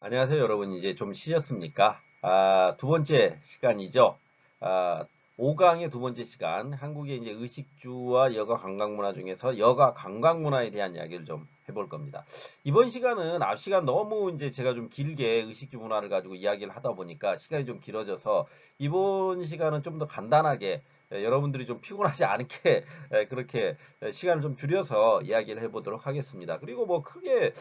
안녕하세요, 여러분. 이제 좀 쉬셨습니까? 두 번째 시간이죠. 아, 5강의 두 번째 시간. 한국의 이제 의식주와 여가 관광문화 중에서 여가 관광문화에 대한 이야기를 좀 해볼 겁니다. 이번 시간은 앞 시간 너무 이제 제가 좀 길게 의식주 문화를 가지고 이야기를 하다 보니까 시간이 좀 길어져서 이번 시간은 좀 더 간단하게 여러분들이 좀 피곤하지 않게 그렇게 시간을 좀 줄여서 이야기를 해보도록 하겠습니다. 그리고 뭐 크게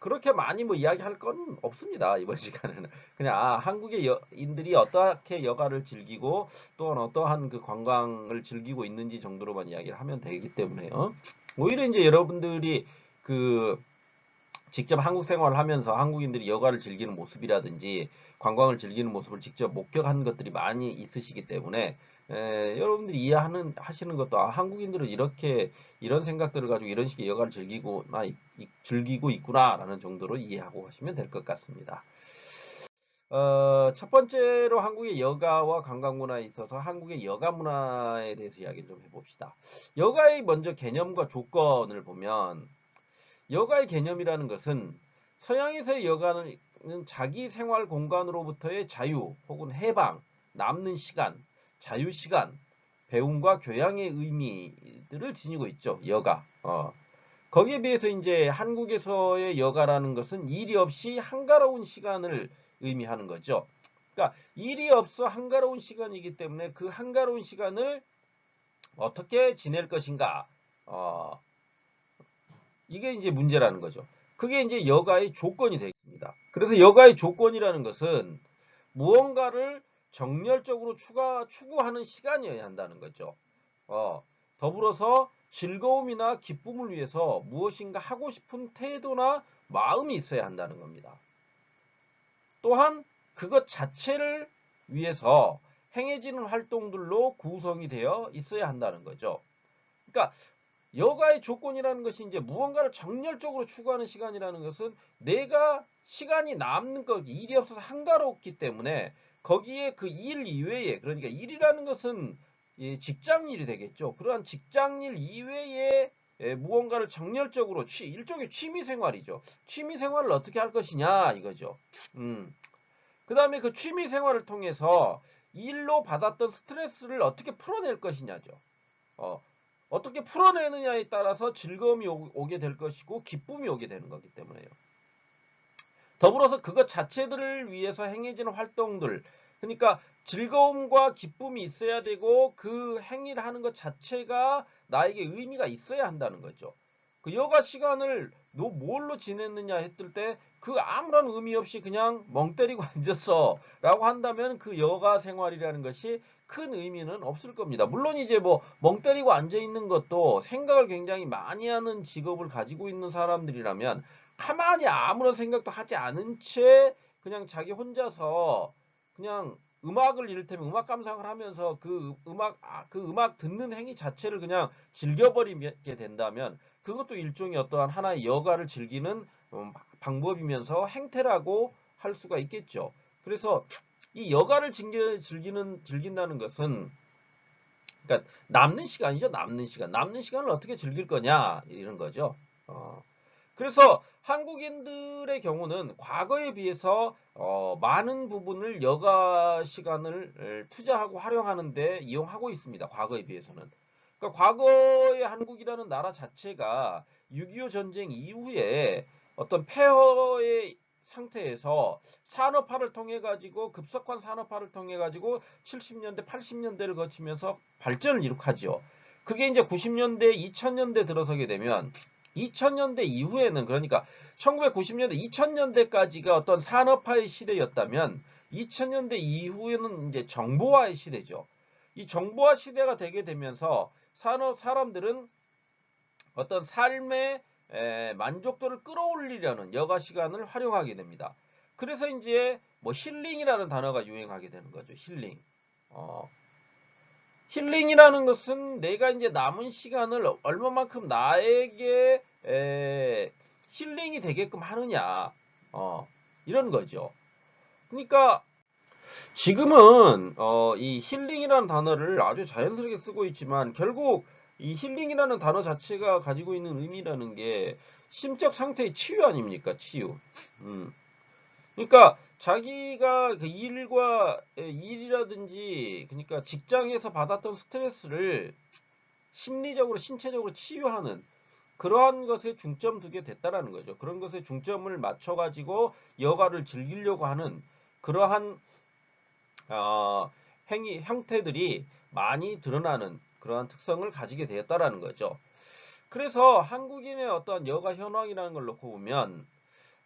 그렇게 많이 뭐 이야기할 건 없습니다. 이번 시간에는. 그냥 한국의 인들이 어떻게 여가를 즐기고 또한 어떠한 그 관광을 즐기고 있는지 정도로만 이야기를 하면 되기 때문에요. 오히려 이제 여러분들이 그 직접 한국 생활을 하면서 한국인들이 여가를 즐기는 모습이라든지 관광을 즐기는 모습을 직접 목격한 것들이 많이 있으시기 때문에 여러분들이 하시는 것도 한국인들은 이렇게 이런 생각들을 가지고 이런 식의 여가를 즐기고 있구나라는 정도로 이해하고 가시면 될 것 같습니다. 첫 번째로 한국의 여가와 관광 문화에 있어서 한국의 여가 문화에 대해서 이야기를 좀 해봅시다. 여가의 먼저 개념과 조건을 보면 여가의 개념이라는 것은 서양에서의 여가는 자기 생활 공간으로부터의 자유 혹은 해방, 남는 시간, 자유 시간, 배움과 교양의 의미들을 지니고 있죠. 여가. 거기에 비해서 이제 한국에서의 여가라는 것은 일이 없이 한가로운 시간을 의미하는 거죠. 그러니까 일이 없어 한가로운 시간이기 때문에 그 한가로운 시간을 어떻게 지낼 것인가? 어, 이게 이제 문제라는 거죠. 그게 이제 여가의 조건이 되겠습니다. 그래서 여가의 조건이라는 것은 무언가를 정열적으로 추구하는 시간이어야 한다는 거죠. 더불어서 즐거움이나 기쁨을 위해서 무엇인가 하고 싶은 태도나 마음이 있어야 한다는 겁니다. 또한 그것 자체를 위해서 행해지는 활동들로 구성이 되어 있어야 한다는 거죠. 그러니까 여가의 조건이라는 것이 이제 무언가를 정열적으로 추구하는 시간이라는 것은 내가 시간이 남는 것, 일이 없어서 한가롭기 때문에 거기에 그 일 이외에, 그러니까 일이라는 것은 직장일이 되겠죠. 그러한 직장일 이외에 무언가를 정열적으로 일종의 취미 생활이죠. 취미 생활을 어떻게 할 것이냐 이거죠. 그 다음에 그 취미 생활을 통해서 일로 받았던 스트레스를 어떻게 풀어낼 것이냐죠. 어, 어떻게 풀어내느냐에 따라서 즐거움이 오게 될 것이고 기쁨이 오게 되는 거기 때문에요. 더불어서 그것 자체들을 위해서 행해지는 활동들, 그러니까 즐거움과 기쁨이 있어야 되고 그 행위를 하는 것 자체가 나에게 의미가 있어야 한다는 거죠. 그 여가 시간을 너 뭘로 지냈느냐 했을 때 그 아무런 의미 없이 그냥 멍 때리고 앉았어 라고 한다면 그 여가 생활이라는 것이 큰 의미는 없을 겁니다. 물론 이제 뭐 멍 때리고 앉아 있는 것도 생각을 굉장히 많이 하는 직업을 가지고 있는 사람들이라면 가만히 아무런 생각도 하지 않은 채 그냥 자기 혼자서 그냥 음악을 이를테면 음악 감상을 하면서 그 음악 듣는 행위 자체를 그냥 즐겨버리게 된다면 그것도 일종의 어떠한 하나의 여가를 즐기는 방법이면서 행태라고 할 수가 있겠죠. 그래서 이 여가를 즐긴다는 것은 그러니까 남는 시간이죠. 남는 시간. 남는 시간을 어떻게 즐길 거냐 이런 거죠. 그래서 한국인들의 경우는 과거에 비해서 많은 부분을 여가 시간을 투자하고 활용하는 데 이용하고 있습니다. 과거에 비해서는. 그러니까 과거의 한국이라는 나라 자체가 6.25 전쟁 이후에 어떤 폐허의 상태에서 산업화를 통해 가지고 급속한 산업화를 통해 가지고 70년대, 80년대를 거치면서 발전을 이룩하죠. 그게 이제 90년대, 2000년대 들어서게 되면 2000년대 이후에는 그러니까 1990년대, 2000년대까지가 어떤 산업화의 시대였다면 2000년대 이후에는 이제 정보화의 시대죠. 이 정보화 시대가 되게 되면서 사람들은 어떤 삶의 만족도를 끌어올리려는 여가 시간을 활용하게 됩니다. 그래서 이제 뭐 힐링이라는 단어가 유행하게 되는 거죠. 힐링. 어, 힐링이라는 것은 내가 이제 남은 시간을 얼마만큼 나에게 힐링이 되게끔 하느냐, 이런 거죠. 그러니까 지금은 이 힐링이라는 단어를 아주 자연스럽게 쓰고 있지만 결국 이 힐링이라는 단어 자체가 가지고 있는 의미라는 게 심적 상태의 치유 아닙니까? 치유. 음. 그러니까 자기가 그 일이라든지 그러니까 직장에서 받았던 스트레스를 심리적으로 신체적으로 치유하는 그러한 것에 중점 두게 됐다라는 거죠. 그런 것에 중점을 맞춰 가지고 여가를 즐기려고 하는 그러한 행위 형태들이 많이 드러나는 그러한 특성을 가지게 되었다라는 거죠. 그래서 한국인의 어떤 여가 현황이라는 걸 놓고 보면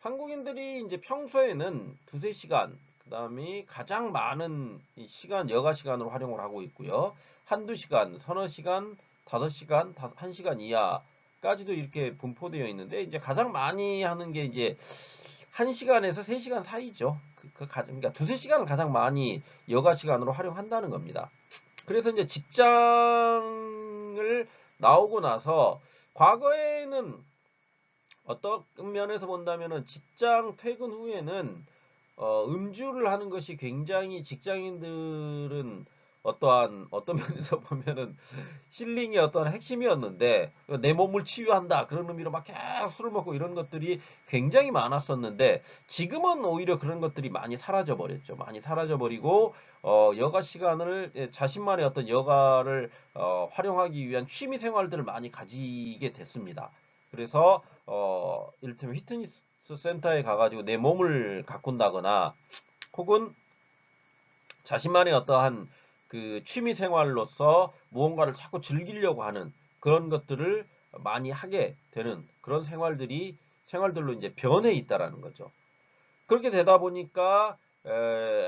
한국인들이 이제 평소에는 두세 시간, 그다음에 가장 많은 이 시간, 여가 시간으로 활용을 하고 있고요. 한두 시간, 서너 시간, 5시간, 1시간 이하까지도 이렇게 분포되어 있는데, 이제 가장 많이 하는 게 이제 1시간에서 3시간 사이죠. 그러니까 두세 시간을 가장 많이 여가 시간으로 활용한다는 겁니다. 그래서 이제 직장을 나오고 나서 과거에는 어떤 면에서 본다면은 직장 퇴근 후에는 음주를 하는 것이 굉장히 직장인들은 어떤 면에서 보면은 힐링의 어떤 핵심이었는데 내 몸을 치유한다 그런 의미로 막 계속 술을 먹고 이런 것들이 굉장히 많았었는데 지금은 오히려 그런 것들이 많이 사라져 버렸죠. 많이 사라져 버리고 여가 시간을 자신만의 어떤 여가를 활용하기 위한 취미 생활들을 많이 가지게 됐습니다. 그래서 이를테면 피트니스 센터에 가가지고 내 몸을 가꾼다거나 혹은 자신만의 어떠한 그 취미 생활로서 무언가를 자꾸 즐기려고 하는 그런 것들을 많이 하게 되는 그런 생활들로 이제 변해 있다라는 거죠. 그렇게 되다 보니까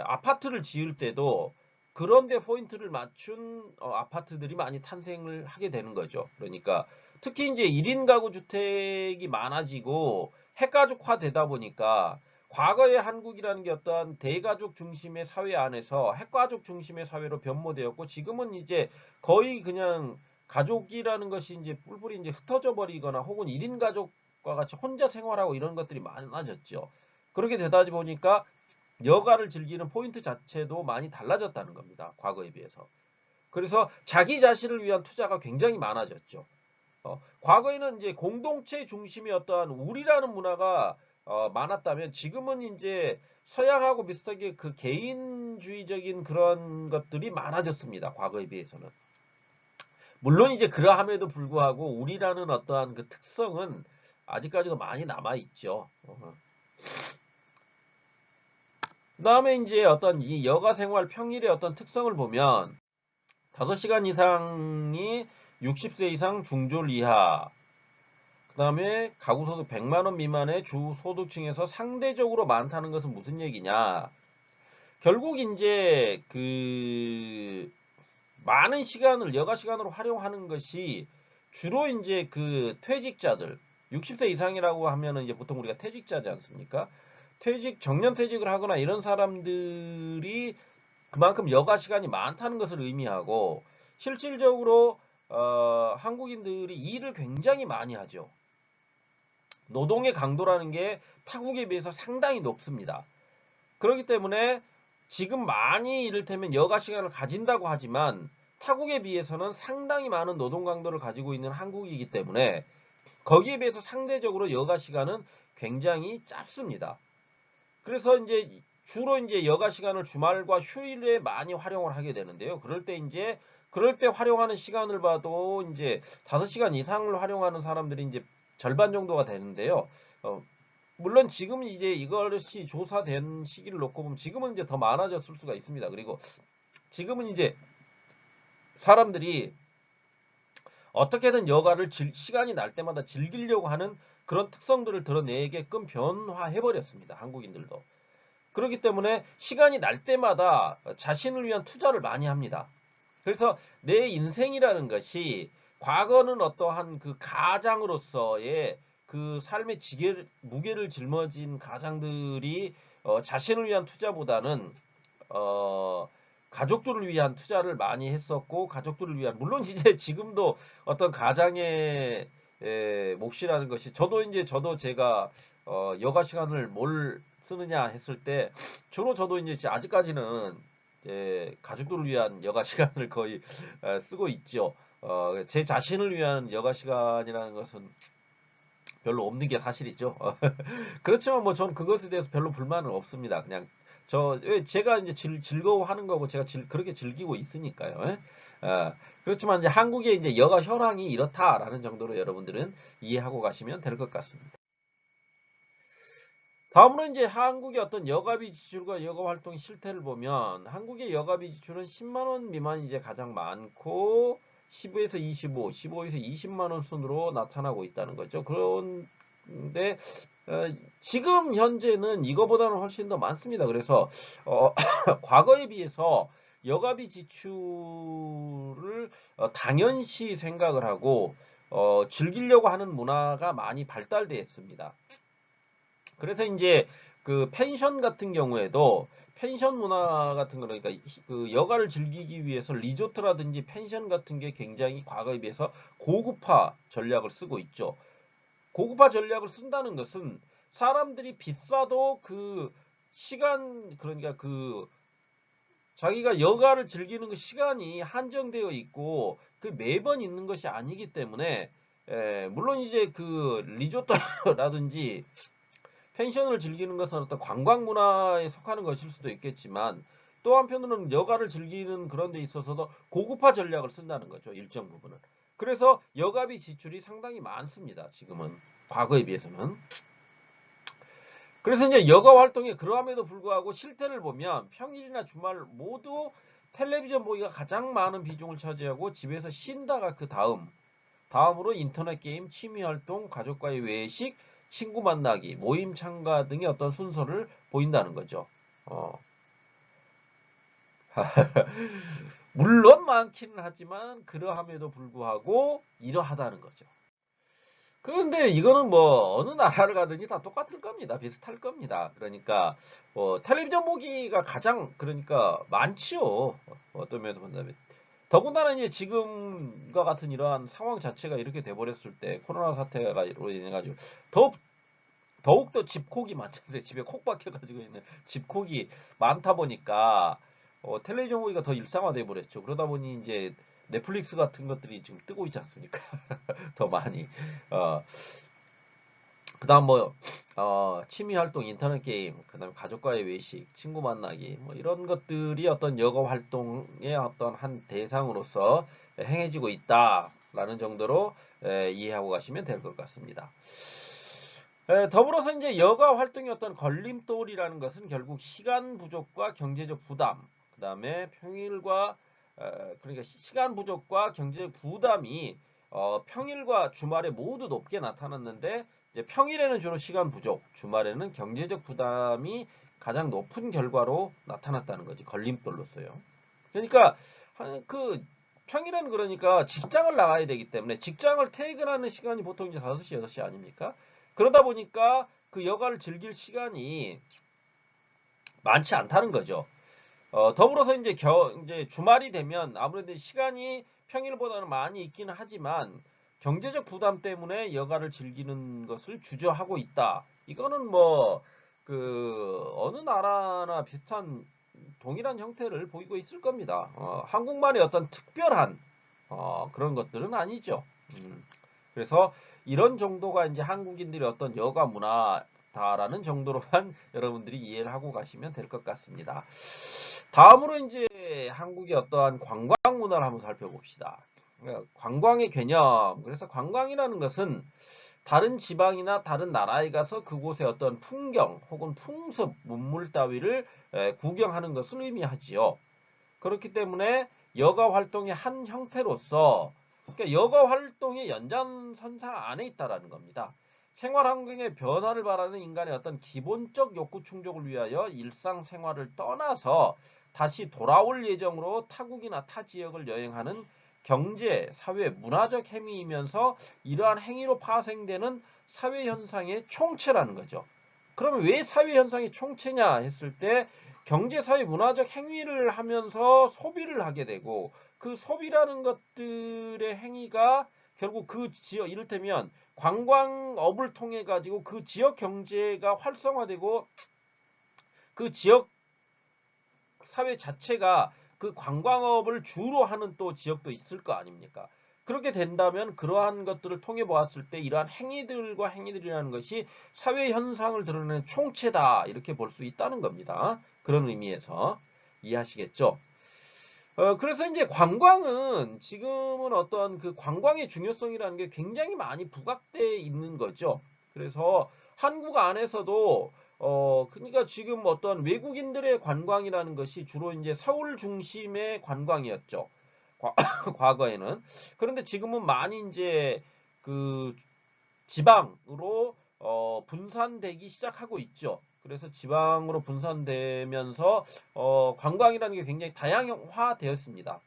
아파트를 지을 때도 그런데 포인트를 맞춘 아파트들이 많이 탄생을 하게 되는 거죠. 그러니까 특히 이제 1인 가구 주택이 많아지고 핵가족화 되다 보니까 과거의 한국이라는 게 어떤 대가족 중심의 사회 안에서 핵가족 중심의 사회로 변모되었고 지금은 이제 거의 그냥 가족이라는 것이 이제 뿔뿔이 이제 흩어져 버리거나 혹은 1인 가족과 같이 혼자 생활하고 이런 것들이 많아졌죠. 그렇게 되다 보니까 여가를 즐기는 포인트 자체도 많이 달라졌다는 겁니다. 과거에 비해서. 그래서 자기 자신을 위한 투자가 굉장히 많아졌죠. 과거에는 이제 공동체 중심의 어떠한 우리라는 문화가 많았다면 지금은 이제 서양하고 비슷하게 그 개인주의적인 그런 것들이 많아졌습니다. 과거에 비해서는. 물론 이제 그러함에도 불구하고 우리라는 어떠한 그 특성은 아직까지도 많이 남아 있죠. 그다음에 이제 어떤 이 여가 생활 평일의 어떤 특성을 보면 5시간 이상이 60세 이상 중졸 이하, 그다음에 가구 소득 100만 원 미만의 주 소득층에서 상대적으로 많다는 것은 무슨 얘기냐? 결국 이제 그 많은 시간을 여가 시간으로 활용하는 것이 주로 이제 그 퇴직자들 60세 이상이라고 하면은 이제 보통 우리가 퇴직자지 않습니까? 정년 퇴직을 하거나 이런 사람들이 그만큼 여가 시간이 많다는 것을 의미하고 실질적으로 한국인들이 일을 굉장히 많이 하죠. 노동의 강도라는 게 타국에 비해서 상당히 높습니다. 그렇기 때문에 지금 많이 이를테면 여가 시간을 가진다고 하지만 타국에 비해서는 상당히 많은 노동 강도를 가지고 있는 한국이기 때문에 거기에 비해서 상대적으로 여가 시간은 굉장히 짧습니다. 그래서 이제 주로 이제 여가 시간을 주말과 휴일에 많이 활용을 하게 되는데요. 그럴 때 활용하는 시간을 봐도 이제 5시간 이상을 활용하는 사람들이 이제 절반 정도가 되는데요. 어, 물론 지금 이제 이것이 조사된 시기를 놓고 보면 지금은 이제 더 많아졌을 수가 있습니다. 그리고 지금은 이제 사람들이 어떻게든 여가를 시간이 날 때마다 즐기려고 하는 그런 특성들을 드러내게끔 변화해버렸습니다. 한국인들도. 그렇기 때문에 시간이 날 때마다 자신을 위한 투자를 많이 합니다. 그래서 내 인생이라는 것이 과거는 어떠한 그 가장으로서의 그 삶의 무게를 짊어진 가장들이 자신을 위한 투자보다는 어, 가족들을 위한 투자를 많이 했었고 가족들을 위한 물론 이제 지금도 어떤 가장의 몫이라는 것이 저도 제가 여가 시간을 뭘 쓰느냐 했을 때 주로 저도 이제 아직까지는 가족들을 위한 여가 시간을 거의 쓰고 있죠. 제 자신을 위한 여가 시간이라는 것은 별로 없는 게 사실이죠. 그렇지만 뭐 저는 그것에 대해서 별로 불만은 없습니다. 그냥 제가 이제 즐거워하는 거고 제가 그렇게 즐기고 있으니까요. 예? 그렇지만 이제 한국의 이제 여가 현황이 이렇다라는 정도로 여러분들은 이해하고 가시면 될 것 같습니다. 다음으로 이제 한국의 어떤 여가비 지출과 여가 활동의 실태를 보면 한국의 여가비 지출은 10만 원 미만이 이제 가장 많고 15에서 25, 15에서 20만 원 순으로 나타나고 있다는 거죠. 그런데 지금 현재는 이거보다는 훨씬 더 많습니다. 그래서 과거에 비해서 여가비 지출을 당연시 생각을 하고 즐기려고 하는 문화가 많이 발달되었습니다. 그래서 이제 그 펜션 같은 경우에도 펜션 문화 같은 거 그러니까 그 여가를 즐기기 위해서 리조트라든지 펜션 같은 게 굉장히 과거에 비해서 고급화 전략을 쓰고 있죠. 고급화 전략을 쓴다는 것은 사람들이 비싸도 그 시간 그러니까 그 자기가 여가를 즐기는 그 시간이 한정되어 있고 그 매번 있는 것이 아니기 때문에 물론 이제 그 리조트라든지 펜션을 즐기는 것은 어떤 관광 문화에 속하는 것일 수도 있겠지만 또 한편으로는 여가를 즐기는 그런 데 있어서도 고급화 전략을 쓴다는 거죠. 일정 부분은. 그래서 여가비 지출이 상당히 많습니다. 지금은. 과거에 비해서는. 그래서 이제 여가 활동에 그러함에도 불구하고 실태를 보면 평일이나 주말 모두 텔레비전 보기가 가장 많은 비중을 차지하고 집에서 쉰다가 그 다음으로 인터넷 게임, 취미 활동, 가족과의 외식, 친구 만나기, 모임 참가 등의 어떤 순서를 보인다는 거죠. 어. 물론 많기는 하지만 그러함에도 불구하고 이러하다는 거죠. 그런데 이거는 뭐 어느 나라를 가든지 다 똑같을 겁니다. 비슷할 겁니다. 그러니까 텔레비전 보기가 가장 그러니까 많지요. 어떤 면에서 본다면 더군다나 이제 지금과 같은 이러한 상황 자체가 이렇게 돼버렸을 때 코로나 사태가 인해 가지고 더욱더 집콕이 많잖아요. 집에 콕 박혀가지고 있는 집콕이 많다 보니까 텔레비전 보기가 더 일상화돼 버렸죠. 그러다 보니 이제 넷플릭스 같은 것들이 지금 뜨고 있지 않습니까? 더 많이. 어, 그다음 뭐 취미 활동, 인터넷 게임, 그다음 가족과의 외식, 친구 만나기 뭐 이런 것들이 어떤 여가 활동의 어떤 한 대상으로서 행해지고 있다라는 정도로 이해하고 가시면 될 것 같습니다. 더불어서 이제 여가 활동의 어떤 걸림돌이라는 것은 결국 시간 부족과 경제적 부담, 그다음에 평일과 그러니까 시간 부족과 경제적 부담이 평일과 주말에 모두 높게 나타났는데 이제 평일에는 주로 시간 부족, 주말에는 경제적 부담이 가장 높은 결과로 나타났다는 거지 걸림돌로서요. 그러니까 그 평일에는 그러니까 직장을 나가야 되기 때문에 직장을 퇴근하는 시간이 보통 이제 5시, 6시 아닙니까? 그러다 보니까 그 여가를 즐길 시간이 많지 않다는 거죠. 더불어서 이제 주말이 되면 아무래도 시간이 평일보다는 많이 있기는 하지만 경제적 부담 때문에 여가를 즐기는 것을 주저하고 있다. 이거는 뭐 어느 나라나 비슷한 동일한 형태를 보이고 있을 겁니다. 한국만의 어떤 특별한 그런 것들은 아니죠. 그래서 이런 정도가 이제 한국인들의 어떤 여가 문화다라는 정도로만 여러분들이 이해를 하고 가시면 될 것 같습니다. 다음으로 이제 한국의 어떠한 관광 문화를 한번 살펴봅시다. 관광의 개념. 그래서 관광이라는 것은 다른 지방이나 다른 나라에 가서 그곳의 어떤 풍경 혹은 풍습, 문물 따위를 구경하는 것을 의미하지요. 그렇기 때문에 여가 활동의 한 형태로서 그러니까 여가 활동의 연장선상 안에 있다라는 겁니다. 생활 환경의 변화를 바라는 인간의 어떤 기본적 욕구 충족을 위하여 일상생활을 떠나서 다시 돌아올 예정으로 타국이나 타 지역을 여행하는 경제, 사회, 문화적 행위이면서 이러한 행위로 파생되는 사회 현상의 총체라는 거죠. 그러면 왜 사회 현상이 총체냐 했을 때 경제, 사회, 문화적 행위를 하면서 소비를 하게 되고 그 소비라는 것들의 행위가 결국 그 지역 이를테면 관광업을 통해 가지고 그 지역 경제가 활성화되고 그 지역 사회 자체가 그 관광업을 주로 하는 또 지역도 있을 거 아닙니까? 그렇게 된다면 그러한 것들을 통해 보았을 때 이러한 행위들과 행위들이라는 것이 사회 현상을 드러내는 총체다. 이렇게 볼 수 있다는 겁니다. 그런 의미에서 이해하시겠죠? 그래서 이제 관광은 지금은 어떤 그 관광의 중요성이라는 게 굉장히 많이 부각돼 있는 거죠. 그래서 한국 안에서도 그러니까 지금 어떤 외국인들의 관광이라는 것이 주로 이제 서울 중심의 관광이었죠. 과거에는. 그런데 지금은 많이 이제 그 지방으로 분산되기 시작하고 있죠. 그래서 지방으로 분산되면서 관광이라는 게 굉장히 다양화되었습니다.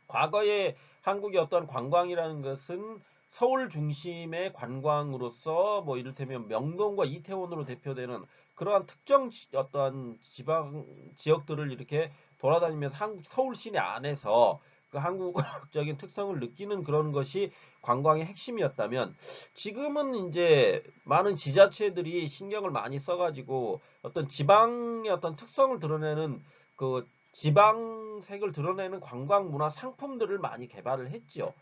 과거에 한국의 어떤 관광이라는 것은 서울 중심의 관광으로서 뭐 이를테면 명동과 이태원으로 대표되는 그러한 특정 어떤 지방 지역들을 이렇게 돌아다니면서 한국 서울 시내 안에서 그 한국적인 특성을 느끼는 그런 것이 관광의 핵심이었다면 지금은 이제 많은 지자체들이 신경을 많이 써가지고 어떤 지방의 어떤 특성을 드러내는 그 지방색을 드러내는 관광 문화 상품들을 많이 개발을 했죠.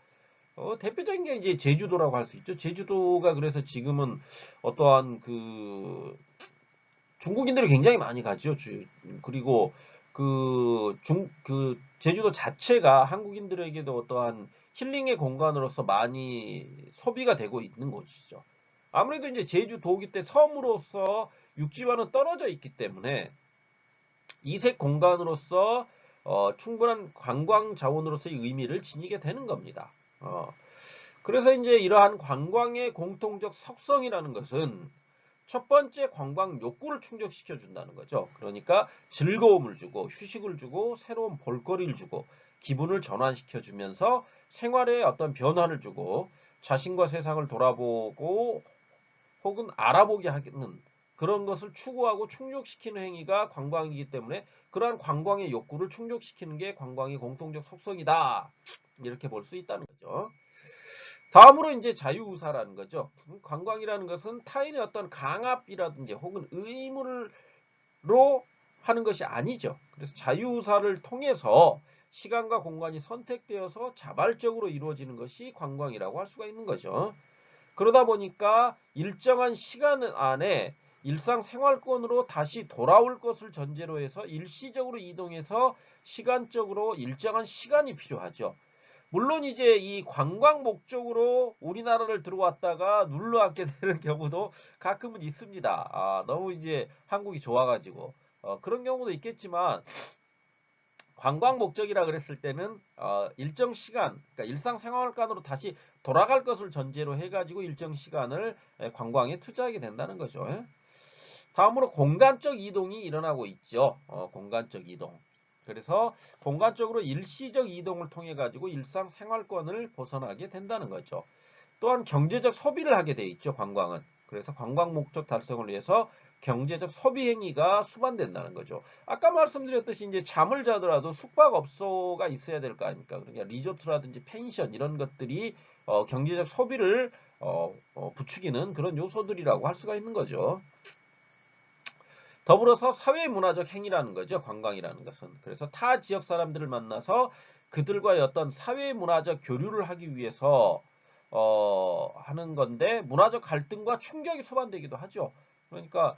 대표적인 게 이제 제주도라고 할 수 있죠. 제주도가 그래서 지금은 어떠한 그 중국인들이 굉장히 많이 가죠. 그리고 그 제주도 자체가 한국인들에게도 어떠한 힐링의 공간으로서 많이 소비가 되고 있는 곳이죠. 아무래도 이제 제주도기 때 섬으로서 육지와는 떨어져 있기 때문에 이색 공간으로서 충분한 관광 자원으로서의 의미를 지니게 되는 겁니다. 그래서 이제 이러한 관광의 공통적 속성이라는 것은 첫 번째 관광 욕구를 충족시켜 준다는 거죠. 그러니까 즐거움을 주고 휴식을 주고 새로운 볼거리를 주고 기분을 전환시켜 주면서 생활에 어떤 변화를 주고 자신과 세상을 돌아보고 혹은 알아보게 하는 그런 것을 추구하고 충족시키는 행위가 관광이기 때문에 그러한 관광의 욕구를 충족시키는 게 관광의 공통적 속성이다. 이렇게 볼 수 있다는 거죠. 다음으로 이제 자유우사라는 거죠. 관광이라는 것은 타인의 어떤 강압이라든지 혹은 의무로 하는 것이 아니죠. 그래서 자유우사를 통해서 시간과 공간이 선택되어서 자발적으로 이루어지는 것이 관광이라고 할 수가 있는 거죠. 그러다 보니까 일정한 시간 안에 일상생활권으로 다시 돌아올 것을 전제로 해서 일시적으로 이동해서 시간적으로 일정한 시간이 필요하죠. 물론 이제 이 관광 목적으로 우리나라를 들어왔다가 눌러 앉게 되는 경우도 가끔은 있습니다. 너무 이제 한국이 좋아가지고. 그런 경우도 있겠지만 관광 목적이라 그랬을 때는 일정 시간, 그러니까 일상생활관으로 다시 돌아갈 것을 전제로 해가지고 일정 시간을 관광에 투자하게 된다는 거죠. 다음으로 공간적 이동이 일어나고 있죠. 공간적 이동. 그래서 공간적으로 일시적 이동을 통해 가지고 일상생활권을 벗어나게 된다는 거죠. 또한 경제적 소비를 하게 돼 있죠. 관광은. 그래서 관광 목적 달성을 위해서 경제적 소비 행위가 수반된다는 거죠. 아까 말씀드렸듯이 이제 잠을 자더라도 숙박업소가 있어야 될 거 아닙니까? 그러니까 리조트라든지 펜션 이런 것들이 경제적 소비를 부추기는 그런 요소들이라고 할 수가 있는 거죠. 더불어서 사회문화적 행위라는 거죠. 관광이라는 것은. 그래서 타 지역 사람들을 만나서 그들과의 어떤 사회문화적 교류를 하기 위해서 하는 건데 문화적 갈등과 충격이 수반되기도 하죠. 그러니까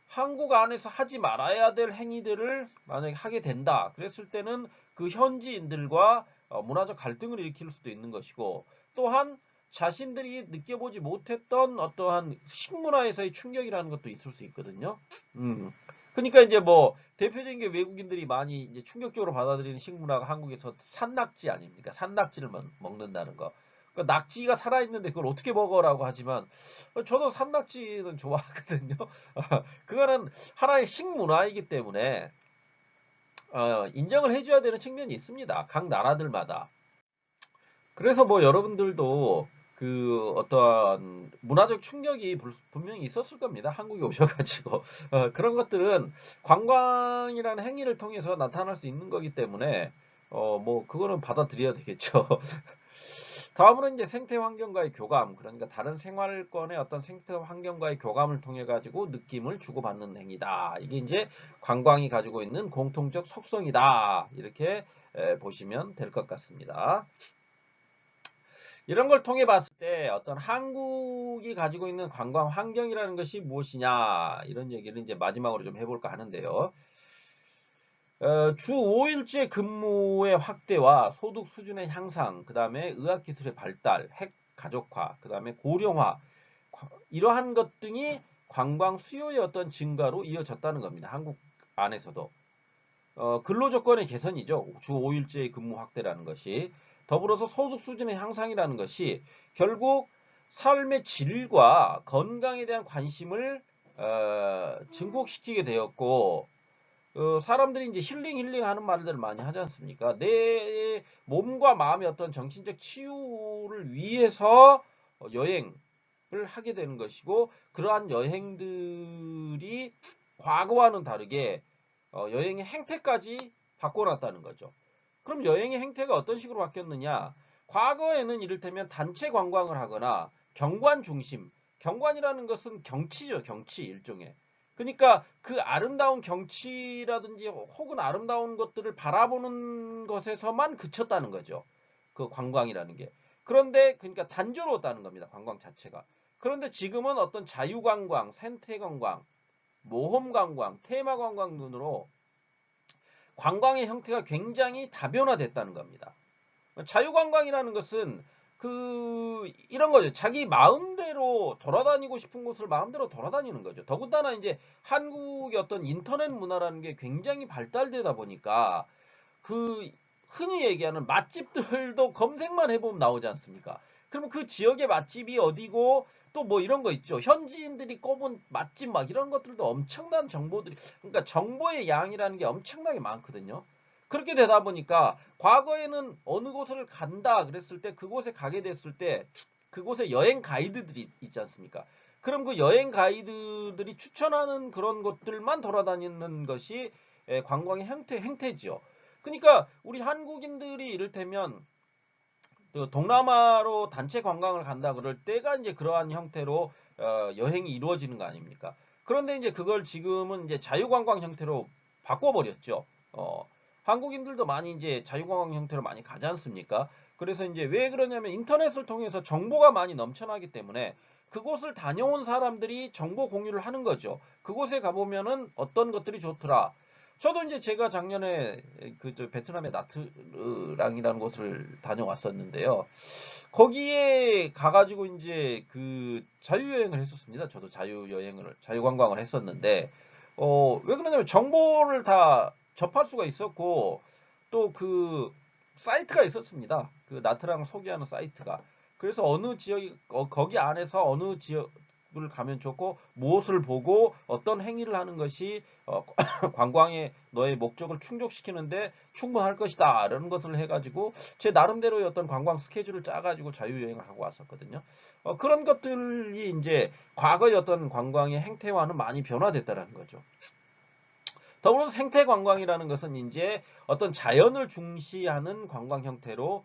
한국 안에서 하지 말아야 될 행위들을 만약에 하게 된다. 그랬을 때는 그 현지인들과 문화적 갈등을 일으킬 수도 있는 것이고 또한 자신들이 느껴보지 못했던 어떠한 식문화에서의 충격이라는 것도 있을 수 있거든요. 그러니까 이제 뭐 대표적인 게 외국인들이 많이 이제 충격적으로 받아들이는 식문화가 한국에서 산낙지 아닙니까? 산낙지를 먹는다는 거. 그러니까 낙지가 살아있는데 그걸 어떻게 먹어라고 하지만 저도 산낙지는 좋아하거든요. 그거는 하나의 식문화이기 때문에 인정을 해줘야 되는 측면이 있습니다. 각 나라들마다. 그래서 뭐 여러분들도 그 어떠한 문화적 충격이 분명히 있었을 겁니다. 한국에 오셔가지고 그런 것들은 관광이라는 행위를 통해서 나타날 수 있는 거기 때문에 뭐 그거는 받아들여야 되겠죠. 다음으로 이제 생태 환경과의 교감, 그러니까 다른 생활권의 어떤 생태 환경과의 교감을 통해 가지고 느낌을 주고받는 행위다. 이게 이제 관광이 가지고 있는 공통적 속성이다. 이렇게 보시면 될 것 같습니다. 이런 걸 통해 봤을 때 어떤 한국이 가지고 있는 관광 환경이라는 것이 무엇이냐 이런 얘기를 이제 마지막으로 좀 해볼까 하는데요. 주 5일제 근무의 확대와 소득 수준의 향상, 그 다음에 의학기술의 발달, 핵 가족화, 그 다음에 고령화, 이러한 것 등이 관광 수요의 어떤 증가로 이어졌다는 겁니다. 한국 안에서도. 근로조건의 개선이죠. 주 5일제 근무 확대라는 것이. 더불어서 소득 수준의 향상이라는 것이 결국 삶의 질과 건강에 대한 관심을 증폭시키게 되었고, 사람들이 이제 힐링 하는 말들을 많이 하지 않습니까? 내 몸과 마음의 어떤 정신적 치유를 위해서 여행을 하게 되는 것이고, 그러한 여행들이 과거와는 다르게 여행의 행태까지 바꿔놨다는 거죠. 그럼 여행의 행태가 어떤 식으로 바뀌었느냐? 과거에는 이를테면 단체 관광을 하거나 경관 중심, 경관이라는 것은 경치죠, 경치 일종의. 그러니까 그 아름다운 경치라든지 혹은 아름다운 것들을 바라보는 것에서만 그쳤다는 거죠. 그 관광이라는 게. 그런데 그러니까 단조로웠다는 겁니다. 관광 자체가. 그런데 지금은 어떤 자유관광, 생태관광, 모험관광, 테마관광 눈으로 관광의 형태가 굉장히 다변화됐다는 겁니다. 자유관광이라는 것은 이런 거죠. 자기 마음대로 돌아다니고 싶은 곳을 마음대로 돌아다니는 거죠. 더군다나 이제 한국의 어떤 인터넷 문화라는 게 굉장히 발달되다 보니까 그 흔히 얘기하는 맛집들도 검색만 해보면 나오지 않습니까? 그러면 그 지역의 맛집이 어디고 또 뭐 이런 거 있죠. 현지인들이 꼽은 맛집 막 이런 것들도 엄청난 정보들이, 그러니까 정보의 양이라는 게 엄청나게 많거든요. 그렇게 되다 보니까 과거에는 어느 곳을 간다 그랬을 때 그곳에 가게 됐을 때 그곳에 여행 가이드들이 있지 않습니까? 그럼 그 여행 가이드들이 추천하는 그런 곳들만 돌아다니는 것이 관광의 행태지요. 그러니까 우리 한국인들이 이를테면 그 동남아로 단체 관광을 간다 그럴 때가 이제 그러한 형태로 여행이 이루어지는 거 아닙니까? 그런데 이제 그걸 지금은 이제 자유관광 형태로 바꿔버렸죠. 한국인들도 많이 이제 자유관광 형태로 많이 가지 않습니까? 그래서 이제 왜 그러냐면 인터넷을 통해서 정보가 많이 넘쳐나기 때문에 그곳을 다녀온 사람들이 정보 공유를 하는 거죠. 그곳에 가보면은 어떤 것들이 좋더라. 저도 이제 제가 작년에 그저 베트남의 나트랑이라는 곳을 다녀왔었는데요. 거기에 가가지고 이제 그 자유여행을 했었습니다. 저도 자유관광을 했었는데, 왜 그러냐면 정보를 다 접할 수가 있었고, 또 그 사이트가 있었습니다. 그 나트랑 소개하는 사이트가. 그래서 거기 안에서 어느 지역을 가면 좋고, 무엇을 보고 어떤 행위를 하는 것이 관광의 너의 목적을 충족시키는데 충분할 것이다. 라는 것을 해가지고 제 나름대로의 어떤 관광 스케줄을 짜가지고 자유여행을 하고 왔었거든요. 그런 것들이 이제 과거의 어떤 관광의 행태와는 많이 변화됐다는 거죠. 더불어서 생태관광이라는 것은 이제 어떤 자연을 중시하는 관광 형태로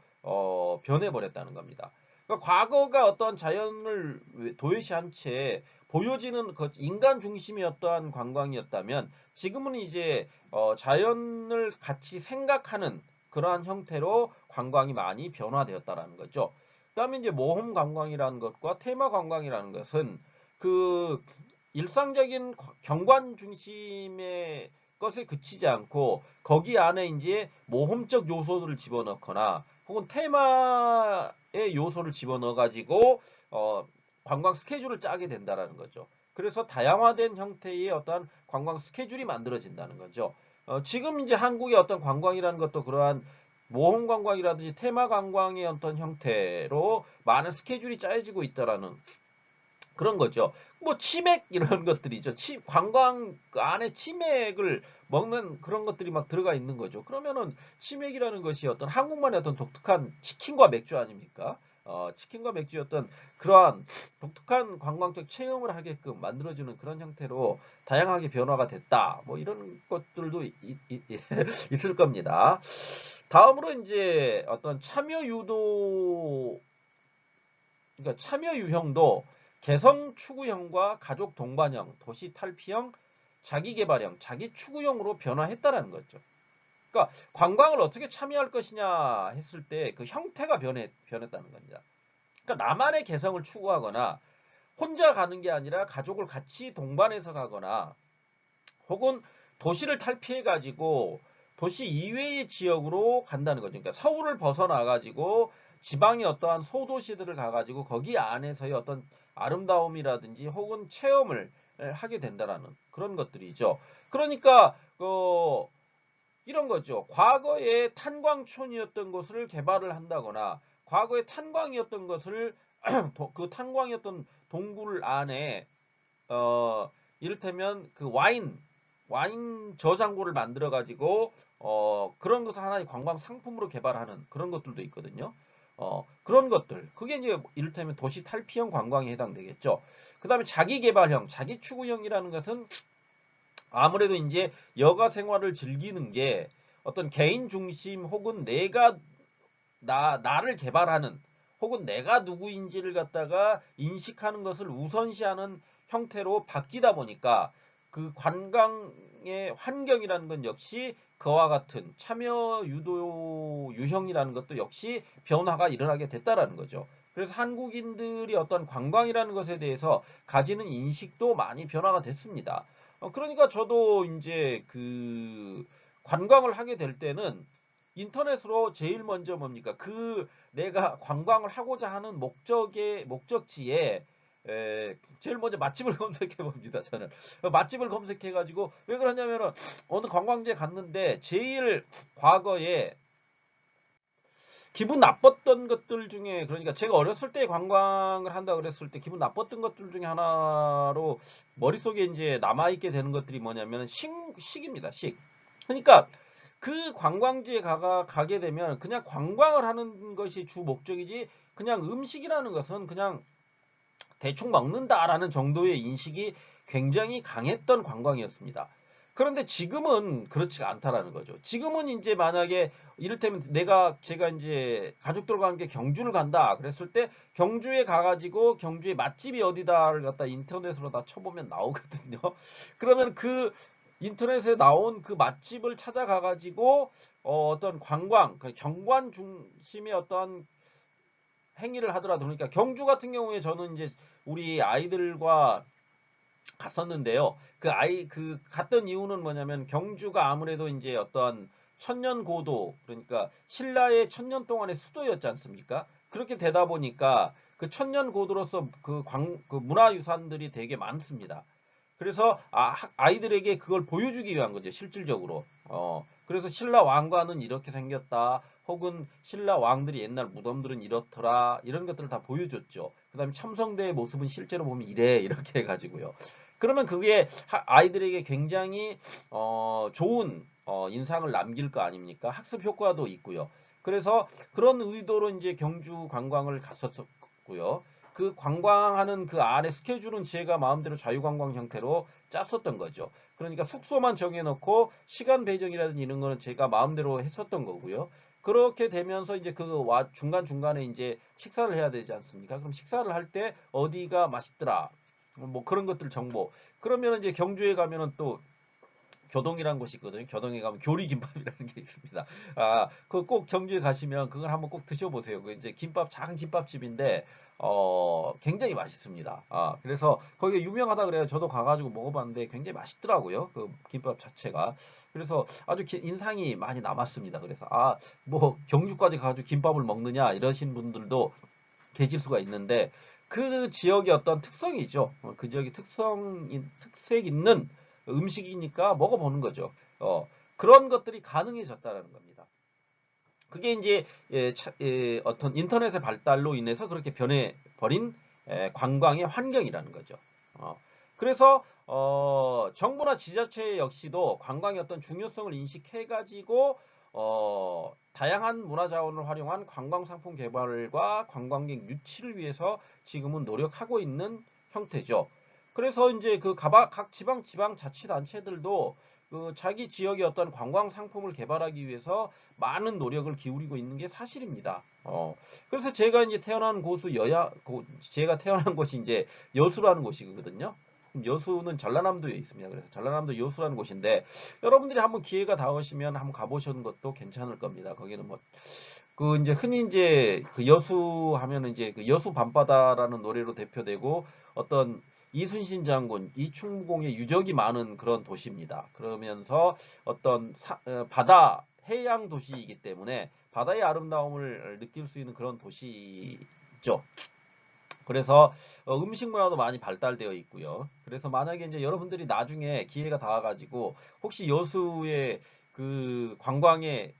변해버렸다는 겁니다. 그러니까 과거가 어떤 자연을 도외시한 채 보여지는 인간 중심이었던 관광이었다면 지금은 이제 자연을 같이 생각하는 그러한 형태로 관광이 많이 변화되었다라는 거죠. 그다음에 이제 모험 관광이라는 것과 테마 관광이라는 것은 그 일상적인 경관 중심의 것에 그치지 않고 거기 안에 이제 모험적 요소들을 집어넣거나 혹은 테마의 요소를 집어넣어 가지고 관광 스케줄을 짜게 된다라는 거죠. 그래서 다양화된 형태의 어떤 관광 스케줄이 만들어진다는 거죠. 지금 이제 한국의 어떤 관광이라는 것도 그러한 모험 관광이라든지 테마 관광의 어떤 형태로 많은 스케줄이 짜여지고 있다라는 그런 거죠. 뭐 치맥 이런 것들이죠. 관광 그 안에 치맥을 먹는 그런 것들이 막 들어가 있는 거죠. 그러면은 치맥이라는 것이 어떤 한국만의 어떤 독특한 치킨과 맥주 아닙니까? 치킨과 맥주의 어떤 그러한 독특한 관광적 체험을 하게끔 만들어주는 그런 형태로 다양하게 변화가 됐다. 뭐 이런 것들도 있을 겁니다. 다음으로 이제 어떤 참여 유도, 그러니까 참여 유형도 개성 추구형과 가족 동반형, 도시 탈피형, 자기 개발형, 자기 추구형으로 변화했다라는 거죠. 그러니까 관광을 어떻게 참여할 것이냐 했을 때 그 형태가 변했다는 겁니다. 그러니까 나만의 개성을 추구하거나 혼자 가는 게 아니라 가족을 같이 동반해서 가거나 혹은 도시를 탈피해 가지고 도시 이외의 지역으로 간다는 거죠. 그러니까 서울을 벗어나 가지고 지방의 어떠한 소도시들을 가 가지고 거기 안에서의 어떤 아름다움이라든지 혹은 체험을 하게 된다라는 그런 것들이죠. 그러니까 이런 거죠. 과거에 탄광촌이었던 곳을 개발을 한다거나 과거에 탄광이었던 것을 그 탄광이었던 동굴 안에 이를테면 그 와인 저장고를 만들어 가지고 그런 것을 하나의 관광 상품으로 개발하는 그런 것들도 있거든요. 그런 것들 그게 이제 이를테면 도시 탈피형 관광에 해당되겠죠. 그다음에 자기 개발형, 자기 추구형이라는 것은 아무래도 이제 여가 생활을 즐기는 게 어떤 개인 중심 혹은 나를 개발하는 혹은 내가 누구인지를 갖다가 인식하는 것을 우선시하는 형태로 바뀌다 보니까 그 관광의 환경이라는 건 역시 그와 같은 참여 유도 유형이라는 것도 역시 변화가 일어나게 됐다라는 거죠. 그래서 한국인들이 어떤 관광이라는 것에 대해서 가지는 인식도 많이 변화가 됐습니다. 그러니까 저도 이제 그 관광을 하게 될 때는 인터넷으로 제일 먼저 뭡니까? 그 내가 관광을 하고자 하는 목적지에 제일 먼저 맛집을 검색해 봅니다. 저는 맛집을 검색해 가지고 왜 그러냐면은 어느 관광지에 갔는데 제일 과거에 기분 나빴던 것들 중에 그러니까 제가 어렸을 때 관광을 한다 그랬을 때 기분 나빴던 것들 중에 하나로 머릿속에 이제 남아있게 되는 것들이 뭐냐면 식입니다. 식. 그러니까 그 관광지에 가게 되면 그냥 관광을 하는 것이 주 목적이지 그냥 음식이라는 것은 그냥 대충 먹는다라는 정도의 인식이 굉장히 강했던 관광이었습니다. 그런데 지금은 그렇지가 않다라는 거죠. 지금은 이제 만약에 이를테면 제가 이제 가족들과 함께 경주를 간다 그랬을 때 경주에 가가지고 경주의 맛집이 어디다를 갖다 인터넷으로 다 쳐보면 나오거든요. 그러면 그 인터넷에 나온 그 맛집을 찾아가가지고 어떤 관광, 그 경관 중심의 어떤 행위를 하더라도 그러니까 경주 같은 경우에 저는 이제 우리 아이들과 갔었는데요. 그 갔던 이유는 뭐냐면 경주가 아무래도 이제 어떤 천년 고도 그러니까 신라의 천년 동안의 수도였지 않습니까? 그렇게 되다 보니까 그 천년 고도로서 그 문화유산들이 되게 많습니다. 그래서 아이들에게 그걸 보여주기 위한 거죠, 실질적으로. 그래서 신라 왕관은 이렇게 생겼다. 혹은 신라 왕들이 옛날 무덤들은 이렇더라. 이런 것들을 다 보여줬죠. 그 다음에 첨성대의 모습은 실제로 보면 이래. 이렇게 해가지고요. 그러면 그게 아이들에게 굉장히 좋은 인상을 남길 거 아닙니까? 학습 효과도 있고요. 그래서 그런 의도로 이제 경주 관광을 갔었고요. 그 관광하는 그 안에 스케줄은 제가 마음대로 자유관광 형태로 짰었던 거죠. 그러니까 숙소만 정해놓고 시간 배정이라든지 이런 거는 제가 마음대로 했었던 거고요. 그렇게 되면서 이제 중간중간에 이제 식사를 해야 되지 않습니까? 그럼 식사를 할 때 어디가 맛있더라. 뭐 그런 것들 정보. 그러면 이제 경주에 가면은 또 교동이라는 곳이 있거든요. 교동에 가면 교리김밥이라는 게 있습니다. 그 꼭 경주에 가시면 그걸 한번 꼭 드셔보세요. 그 이제 작은 김밥집인데, 굉장히 맛있습니다. 그래서 거기가 유명하다 그래요. 저도 가가지고 먹어봤는데 굉장히 맛있더라고요. 그 김밥 자체가. 그래서 아주 인상이 많이 남았습니다. 그래서, 뭐, 경주까지 가가지고 김밥을 먹느냐, 이러신 분들도 계실 수가 있는데, 그 지역의 어떤 특성이죠. 그 지역의 특색 있는 음식이니까 먹어보는 거죠. 그런 것들이 가능해졌다는 겁니다. 그게 이제 어떤 인터넷의 발달로 인해서 그렇게 변해버린 관광의 환경이라는 거죠. 그래서 정부나 지자체 역시도 관광의 어떤 중요성을 인식해가지고 다양한 문화자원을 활용한 관광상품 개발과 관광객 유치를 위해서 지금은 노력하고 있는 형태죠. 그래서 이제 각 지방자치단체들도 그 자기 지역의 어떤 관광 상품을 개발하기 위해서 많은 노력을 기울이고 있는 게 사실입니다. 그래서 제가 이제 제가 태어난 곳이 이제 여수라는 곳이거든요. 여수는 전라남도에 있습니다. 그래서 전라남도 여수라는 곳인데 여러분들이 한번 기회가 닿으시면 한번 가보시는 것도 괜찮을 겁니다. 거기는 뭐 그 이제 흔히 이제 그 여수 하면은 이제 그 여수 밤바다라는 노래로 대표되고 어떤 이순신 장군, 이충무공의 유적이 많은 그런 도시입니다. 그러면서 어떤 바다 해양 도시이기 때문에 바다의 아름다움을 느낄 수 있는 그런 도시죠. 그래서 음식 문화도 많이 발달되어 있고요. 그래서 만약에 이제 여러분들이 나중에 기회가 닿아가지고 혹시 여수에 그 관광에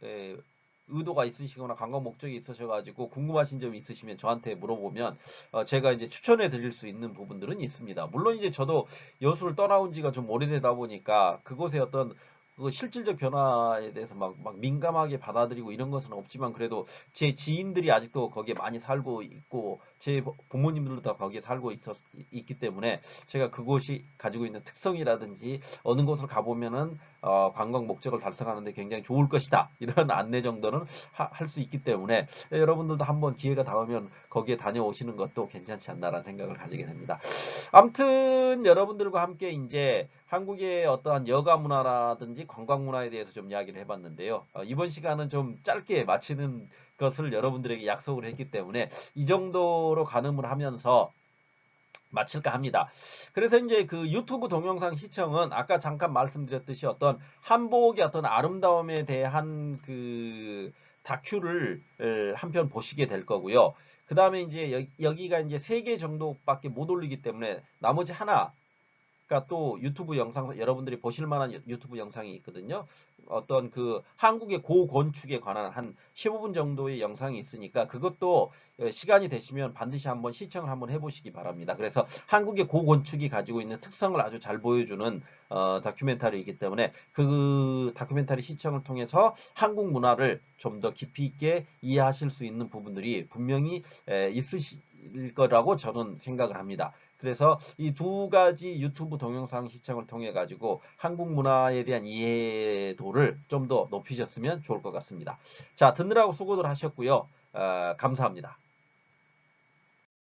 의도가 있으시거나 관광 목적이 있으셔가지고 궁금하신 점이 있으시면 저한테 물어보면 제가 이제 추천해 드릴 수 있는 부분들은 있습니다. 물론 이제 저도 여수를 떠나온 지가 좀 오래되다 보니까 그곳의 어떤 그 실질적 변화에 대해서 막 민감하게 받아들이고 이런 것은 없지만 그래도 제 지인들이 아직도 거기에 많이 살고 있고 제 부모님들도 다 거기에 살고 있기 때문에 제가 그곳이 가지고 있는 특성이라든지 어느 곳을 가보면은 관광 목적을 달성하는데 굉장히 좋을 것이다 이런 안내 정도는 할 수 있기 때문에 여러분들도 한번 기회가 닿으면 거기에 다녀오시는 것도 괜찮지 않나라는 생각을 가지게 됩니다. 아무튼 여러분들과 함께 이제 한국의 어떠한 여가 문화라든지 관광 문화에 대해서 좀 이야기를 해봤는데요. 이번 시간은 좀 짧게 마치는 것을 여러분들에게 약속을 했기 때문에 이 정도로 가늠을 하면서 마칠까 합니다. 그래서 이제 그 유튜브 동영상 시청은 아까 잠깐 말씀드렸듯이 어떤 한복의 어떤 아름다움에 대한 그 다큐를 한 편 보시게 될 거고요. 그 다음에 이제 여기가 이제 3개 정도밖에 못 올리기 때문에 나머지 하나 그러니까 또 유튜브 영상 여러분들이 보실 만한 유튜브 영상이 있거든요. 어떤 그 한국의 고건축에 관한 한 15분 정도의 영상이 있으니까 그것도 시간이 되시면 반드시 한번 시청을 한번 해보시기 바랍니다. 그래서 한국의 고건축이 가지고 있는 특성을 아주 잘 보여주는 다큐멘터리이기 때문에 그 다큐멘터리 시청을 통해서 한국 문화를 좀 더 깊이 있게 이해하실 수 있는 부분들이 분명히 있으실 거라고 저는 생각을 합니다. 그래서 이 두 가지 유튜브 동영상 시청을 통해 가지고 한국 문화에 대한 이해도를 좀 더 높이셨으면 좋을 것 같습니다. 자, 듣느라고 수고들 하셨고요. 감사합니다.